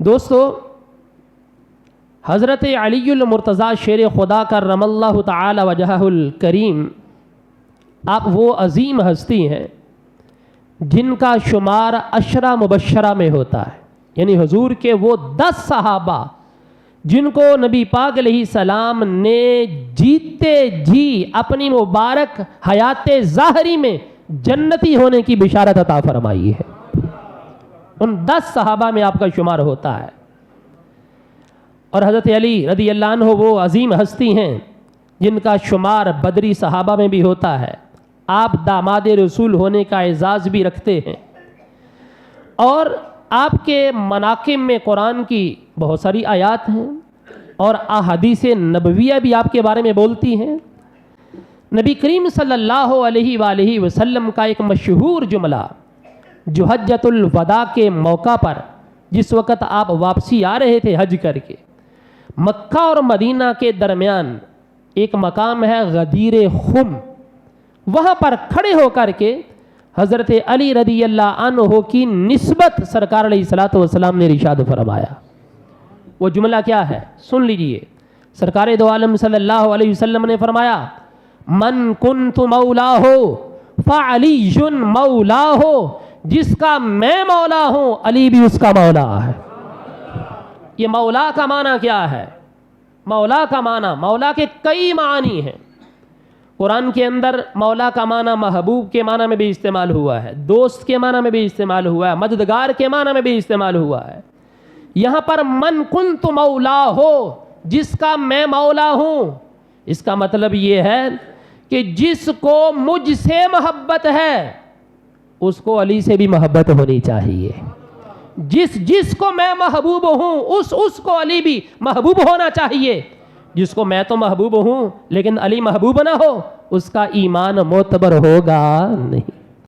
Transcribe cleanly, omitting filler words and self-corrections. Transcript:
دوستو، حضرت علی المرتضیٰ شیر خدا کرم اللہ تعالی وجہہ الکریم، آپ وہ عظیم ہستی ہیں جن کا شمار عشرہ مبشرہ میں ہوتا ہے، یعنی حضور کے وہ 10 صحابہ جن کو نبی پاک علیہ السلام نے جیتے جی اپنی مبارک حیات ظاہری میں جنتی ہونے کی بشارت عطا فرمائی ہے، ان 10 صحابہ میں آپ کا شمار ہوتا ہے۔ اور حضرت علی رضی اللہ عنہ وہ عظیم ہستی ہیں جن کا شمار بدری صحابہ میں بھی ہوتا ہے، آپ داماد رسول ہونے کا اعزاز بھی رکھتے ہیں، اور آپ کے مناقب میں قرآن کی بہت ساری آیات ہیں اور احادیث نبویہ بھی آپ کے بارے میں بولتی ہیں۔ نبی کریم صلی اللہ علیہ وآلہ وسلم کا ایک مشہور جملہ جو حجۃ الوداع کے موقع پر جس وقت آپ واپسی آ رہے تھے حج کر کے، مکہ اور مدینہ کے درمیان ایک مقام ہے غدیر خم، وہاں پر کھڑے ہو کر کے حضرت علی رضی اللہ عنہ کی نسبت سرکار علیہ الصلوۃ والسلام نے ارشاد فرمایا۔ وہ جملہ کیا ہے سن لیجئے۔ سرکار دو عالم صلی اللہ علیہ وسلم نے فرمایا، من کنت مولاہ فعلی مولاہ، جس کا میں مولا ہوں علی بھی اس کا مولا ہے۔ یہ مولا کا معنی کیا ہے؟ مولا کا معنی، مولا کے کئی معنی ہیں۔ قرآن کے اندر مولا کا معنی محبوب کے معنی میں بھی استعمال ہوا ہے، دوست کے معنی میں بھی استعمال ہوا ہے، مددگار کے معنی میں بھی استعمال ہوا ہے۔ یہاں پر من کنت مولا ہو، جس کا میں مولا ہوں، اس کا مطلب یہ ہے کہ جس کو مجھ سے محبت ہے اس کو علی سے بھی محبت ہونی چاہیے، جس کو میں محبوب ہوں اس کو علی بھی محبوب ہونا چاہیے۔ جس کو میں تو محبوب ہوں لیکن علی محبوب نہ ہو، اس کا ایمان معتبر ہوگا نہیں۔